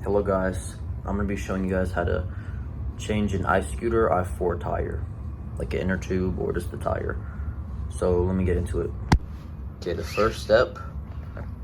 Hello guys, I'm going to be showing you guys how to change an Ix4 tire, like an inner tube or just the tire. So let me get into it. Okay, the first step,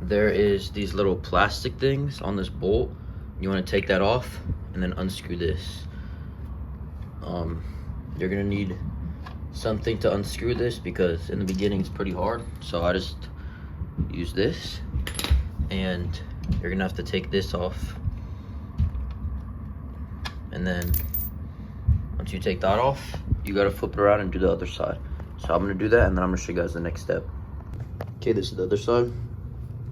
there is these little plastic things on this bolt. You want to take that off and then unscrew this. You're going to need something to unscrew this because in the beginning it's pretty hard. So I just use this, and you're going to have to take this off. And then once you take that off, you gotta flip it around and do the other side. So I'm gonna do that, and then I'm gonna show you guys the next step. Okay, this is the other side.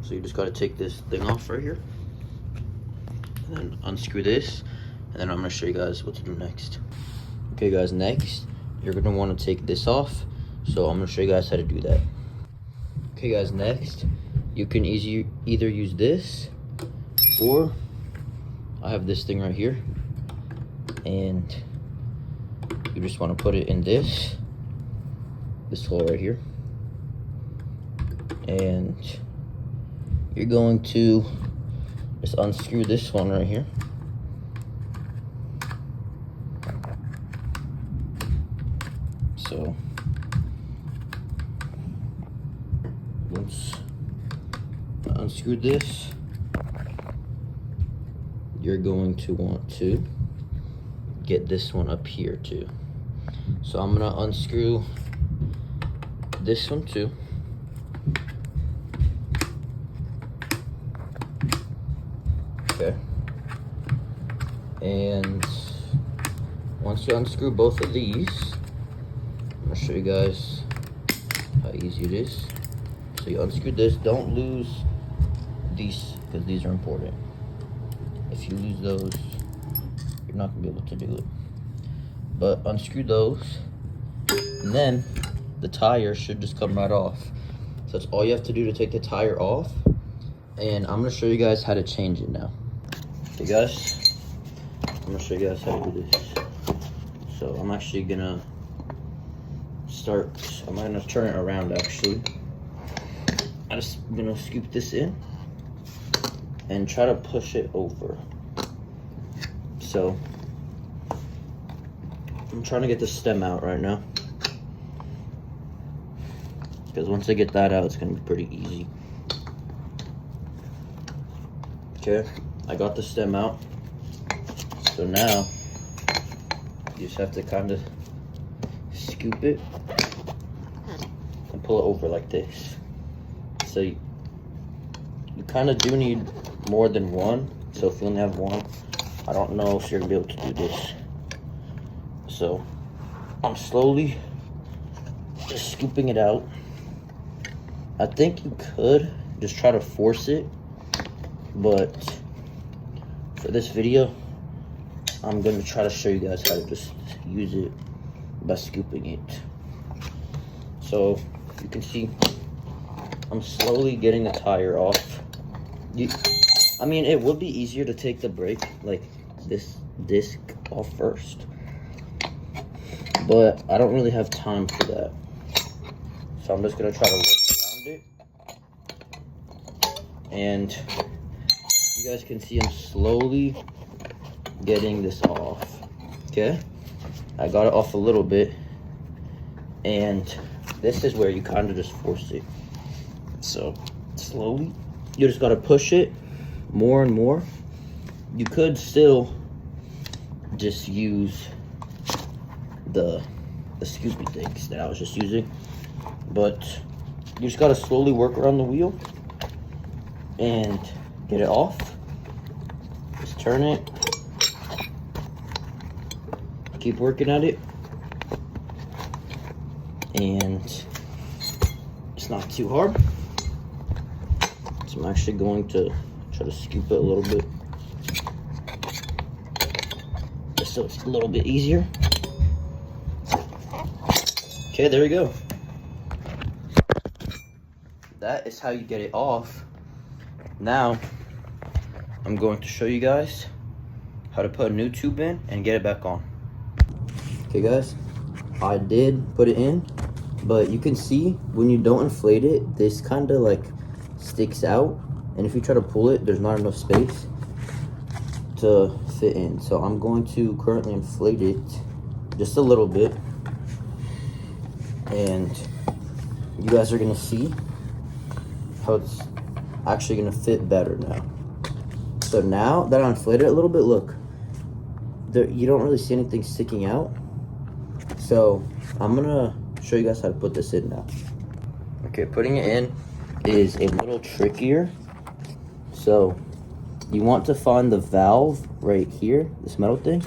So you just gotta take this thing off right here, and then unscrew this, and then I'm gonna show you guys what to do next. Okay guys, next, you're gonna wanna take this off. So I'm gonna show you guys how to do that. Okay guys, next, you can either use this, or I have this thing right here. And you just want to put it in this hole right here, and you're going to just unscrew this one right here. So once I unscrew this, you're going to want to get this one up here too. So I'm gonna unscrew this one too. Okay. And once you unscrew both of these, I'm gonna show you guys how easy it is. So you unscrew this, don't lose these because these are important. If you lose those, you're not gonna be able to do it. But unscrew those, and then the tire should just come right off. So that's all you have to do to take the tire off. And I'm gonna show you guys how to change it now. Okay guys, I'm gonna show you guys how to do this. So I'm actually gonna I'm gonna turn it around actually. I'm just gonna scoop this in and try to push it over. So I'm trying to get the stem out right now, because once I get that out, it's gonna be pretty easy. Okay, I got the stem out. So now you just have to kind of scoop it and pull it over like this. So you kind of do need more than one. So if you only have one, I don't know if you're gonna be able to do this. So I'm slowly just scooping it out. I think you could just try to force it, but for this video, I'm gonna try to show you guys how to just use it by scooping it. So you can see I'm slowly getting the tire off. I mean, it would be easier to take the brake, like this disc off first, but I don't really have time for that. So I'm just gonna try to work around it. And you guys can see I'm slowly getting this off. Okay, I got it off a little bit, and this is where you kind of just force it. So slowly, you just gotta push it more and more. You could still just use the scoopy things that I was just using, but you just gotta slowly work around the wheel and get it off. Just turn it, keep working at it, and it's not too hard. So I'm actually going to try to scoop it a little bit, just so it's a little bit easier. Okay, there we go. That is how you get it off. Now, I'm going to show you guys how to put a new tube in and get it back on. Okay guys, I did put it in, but you can see when you don't inflate it, this kind of like sticks out, and if you try to pull it, there's not enough space. to fit in. So I'm going to currently inflate it just a little bit, and you guys are gonna see how it's actually gonna fit better now. So now that I inflated it a little bit, look, there, you don't really see anything sticking out. So I'm gonna show you guys how to put this in now. Okay, putting it in is a little trickier. So you want to find the valve right here, this metal thing,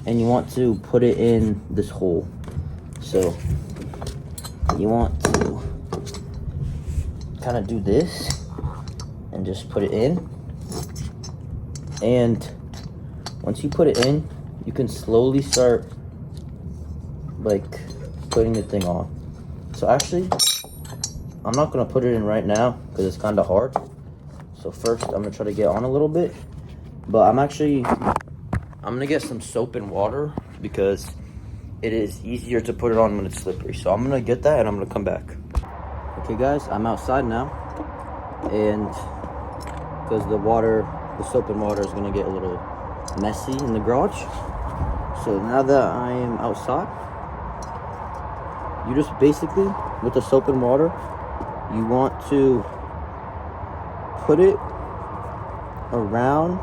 and you want to put it in this hole. So you want to kind of do this and just put it in. And once you put it in, you can slowly start like putting the thing on. So actually, I'm not gonna put it in right now because it's kind of hard. So first, I'm gonna try to get on a little bit, but I'm gonna get some soap and water because it is easier to put it on when it's slippery. So I'm gonna get that and I'm gonna come back. Okay guys, I'm outside now, and because the soap and water is gonna get a little messy in the garage. So now that I am outside, you just basically, with the soap and water, you want to put it around.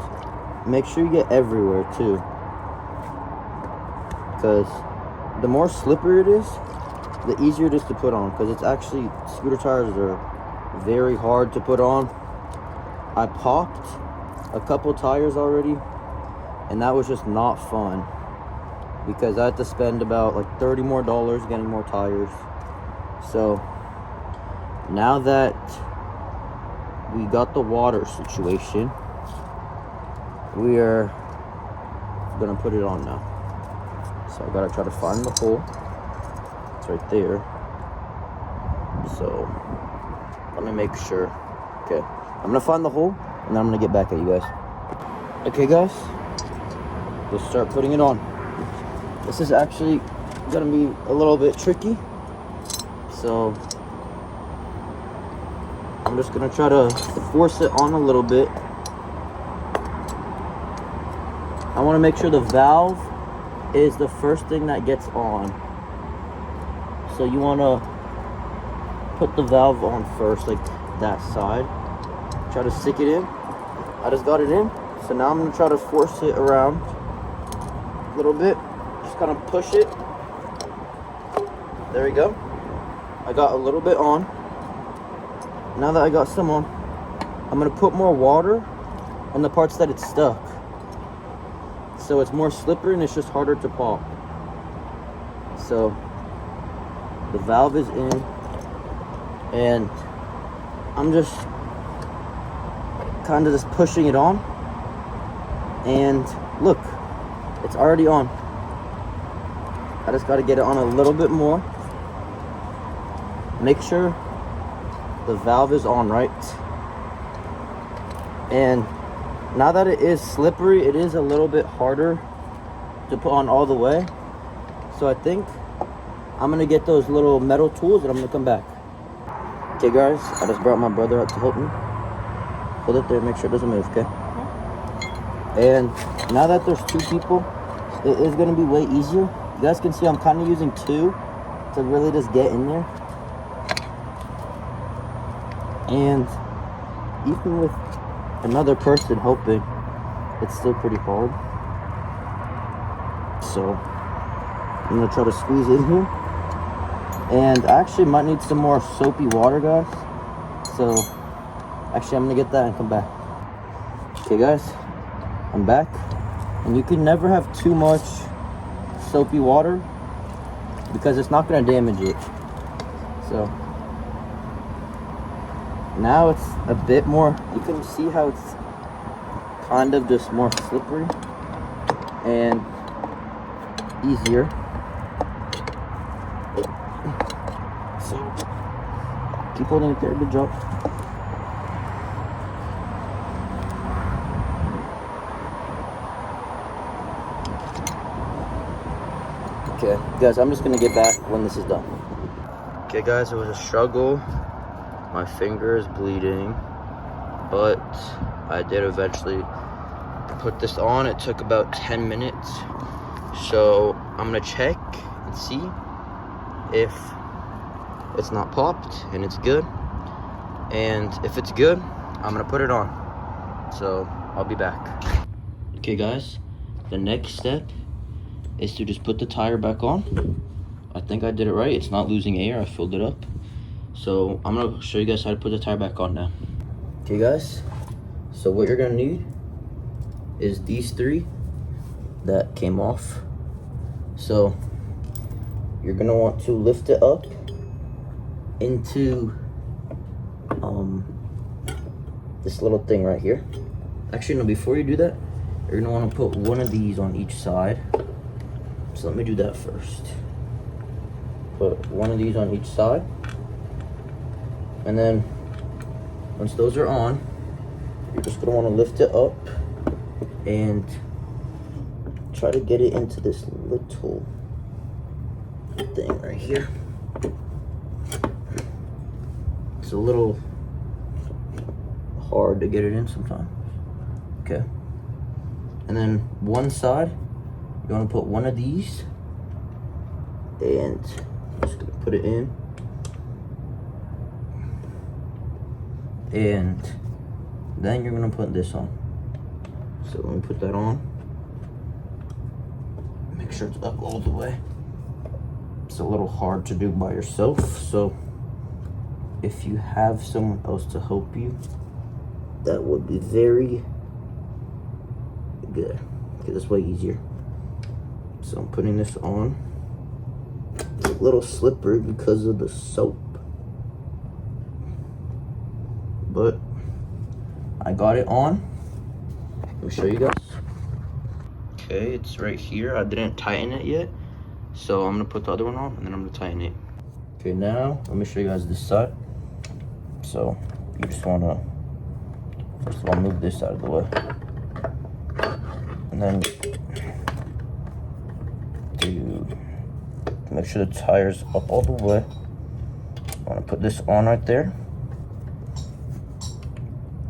Make sure you get everywhere too, because the more slippery it is, the easier it is to put on, because it's actually, scooter tires are very hard to put on. I popped a couple tires already, and that was just not fun because I had to spend about like $30 more getting more tires. So now that we got the water situation, we are gonna put it on now. So I gotta try to find the hole. It's right there. So let me make sure. Okay, I'm gonna find the hole and then I'm gonna get back at you guys. Okay guys, let's start putting it on. This is actually gonna be a little bit tricky, so I'm just gonna try to force it on a little bit. I want to make sure the valve is the first thing that gets on. So you want to put the valve on first, like that side. Try to stick it in. I just got it in. So now I'm going to try to force it around a little bit. Just kind of push it. There we go. I got a little bit on. Now that I got some on, I'm going to put more water on the parts that it's stuck. So it's more slippery and it's just harder to pop. So the valve is in, and I'm just kind of just pushing it on, and look, it's already on. I just got to get it on a little bit more. Make sure the valve is on right. And now that it is slippery, it is a little bit harder to put on all the way. So I think I'm gonna get those little metal tools and I'm gonna come back. Okay guys, I just brought my brother out to help me. Hold it there, make sure it doesn't move, okay? And now that there's two people, it is gonna be way easier. You guys can see I'm kind of using two to really just get in there. And even with another person helping, it's still pretty hard. So I'm gonna try to squeeze in here, and I actually might need some more soapy water, guys. So actually I'm gonna get that and come back. Okay guys, I'm back, and you can never have too much soapy water because it's not gonna damage it. So now it's a bit more, you can see how it's kind of just more slippery and easier. So keep holding it there, good job. Okay guys, I'm just gonna get back when this is done. Okay guys, it was a struggle. My finger is bleeding, but I did eventually put this on. It took about 10 minutes. So I'm gonna check and see if it's not popped and it's good. And if it's good, I'm gonna put it on. So I'll be back. Okay guys, the next step is to just put the tire back on. I think I did it right. It's not losing air. I filled it up. So I'm gonna show you guys how to put the tire back on now. Okay guys, so what you're gonna need is these three that came off. So you're gonna want to lift it up into this little thing right here. Actually no, before you do that, you're gonna want to put one of these on each side. So let me do that first. Put one of these on each side, and then once those are on, you're just gonna want to lift it up and try to get it into this little thing right here. It's a little hard to get it in sometimes. Okay, and then one side, you want to put one of these, and I'm just gonna put it in, and then you're gonna put this on. So let me put that on. Make sure it's up all the way. It's a little hard to do by yourself, so if you have someone else to help you, that would be very good, because it's way easier. So I'm putting this on. It's a little slippery because of the soap, but I got it on. Let me show you guys. Okay, it's right here. I didn't tighten it yet, so I'm gonna put the other one on and then I'm gonna tighten it. Okay, now let me show you guys this side. So you just wanna first of all move this out of the way, and then make sure the tire's up all the way. I want to put this on right there,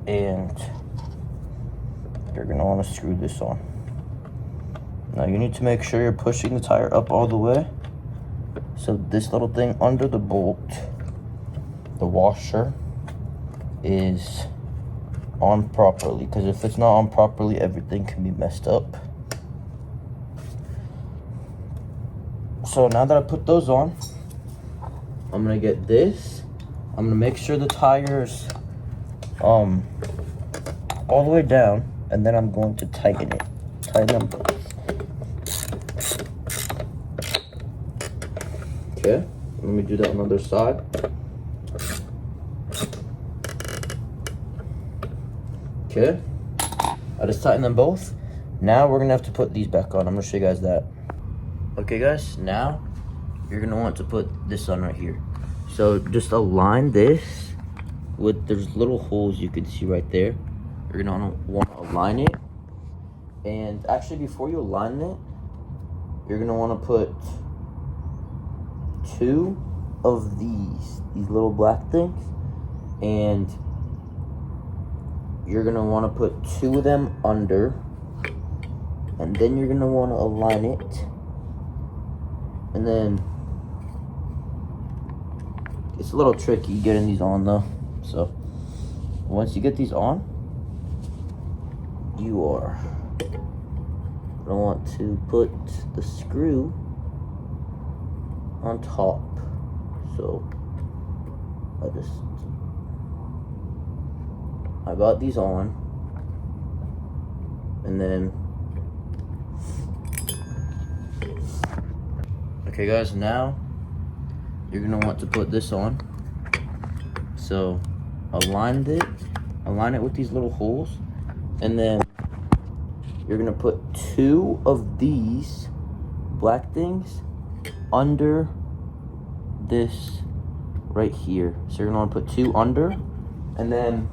and you're going to want to screw this on. Now you need to make sure you're pushing the tire up all the way, so this little thing under the bolt, the washer, is on properly, because if it's not on properly, everything can be messed up. So now that I put those on, I'm gonna get this. I'm gonna make sure the tire's all the way down, and then I'm going to tighten it. Tighten them both. Okay, let me do that on the other side. Okay, I just tightened them both. Now we're gonna have to put these back on. I'm gonna show you guys that. Okay guys, now you're gonna want to put this on right here. So just align this with, there's little holes you can see right there. You're gonna want to align it. And actually before you align it, you're gonna want to put two of these little black things, and you're gonna want to put two of them under, and then you're gonna want to align it. And then it's a little tricky getting these on though. So once you get these on, you are gonna want to put the screw on top. So I got these on, and then okay guys, now you're gonna want to put this on. So align it with these little holes, and then you're gonna put two of these black things under this right here. So you're gonna want to put two under, and then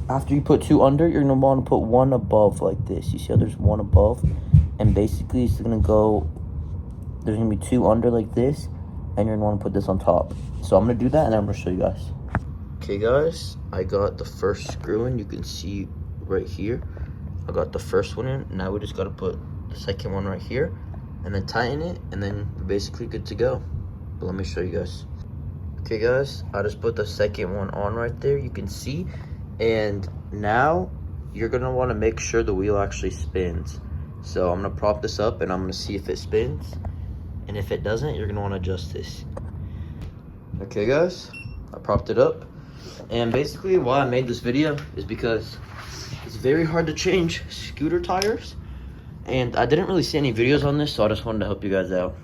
after you put two under, you're gonna want to put one above like this. You see how there's one above, and basically it's gonna go, there's gonna be two under like this, and you're gonna want to put this on top. So I'm gonna do that, and then I'm gonna show you guys. Okay guys, I got the first screw in. You can see right here I got the first one in. Now we just gotta put the second one right here and then tighten it, and then we're basically good to go. But let me show you guys. Okay guys, I just put the second one on right there, you can see. And now you're gonna wanna make sure the wheel actually spins. So I'm gonna prop this up and I'm gonna see if it spins. And if it doesn't, you're gonna wanna adjust this. Okay guys, I propped it up. And basically why I made this video is because it's very hard to change scooter tires. And I didn't really see any videos on this, so I just wanted to help you guys out.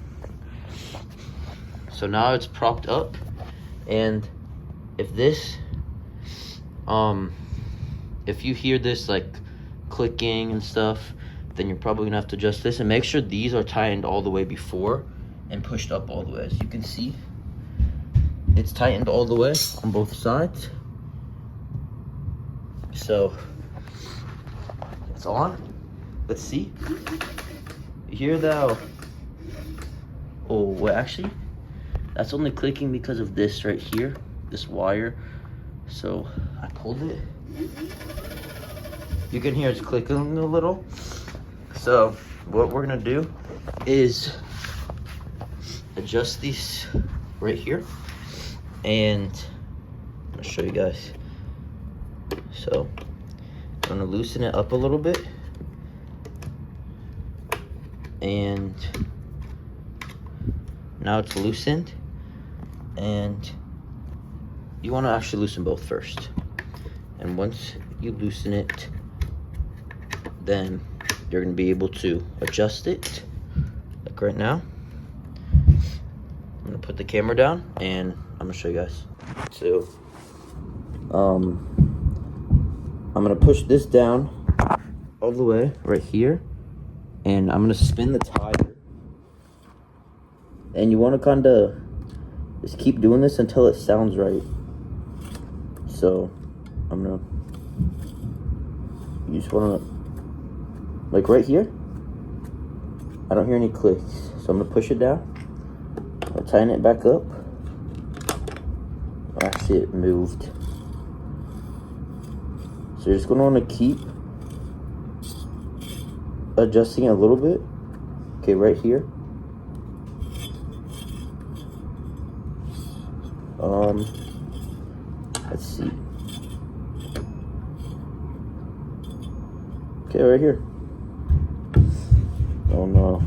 So now it's propped up. And if this, if you hear this like clicking and stuff, then you're probably gonna have to adjust this. And make sure these are tightened all the way before and pushed up all the way. As you can see, it's tightened all the way on both sides. So it's on. Let's see. You hear that? Oh, wait, actually, that's only clicking because of this right here, this wire. So I pulled it. You can hear it's clicking a little. So what we're gonna do is adjust these right here. And I'm gonna show you guys. So I'm gonna loosen it up a little bit. And now it's loosened. And you wanna actually loosen both first. And once you loosen it, then you're gonna be able to adjust it, like right now. I'm gonna put the camera down and I'm gonna show you guys. So, I'm gonna push this down all the way right here, and I'm gonna spin the tire. And you wanna kinda just keep doing this until it sounds right. So, you just wanna, like right here, I don't hear any clicks. So I'm gonna push it down, I'll tighten it back up. Actually, it moved. So you're just gonna wanna keep adjusting it a little bit. Okay, right here. Let's see. Okay, right here. Oh no.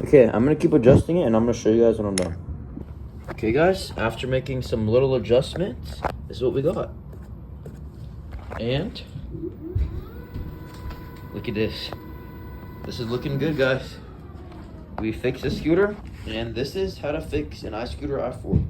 Okay, I'm gonna keep adjusting it and I'm gonna show you guys when I'm done. Okay guys, after making some little adjustments, this is what we got. And look at this. This is looking good, guys. We fixed the scooter, and this is how to fix an Ix4.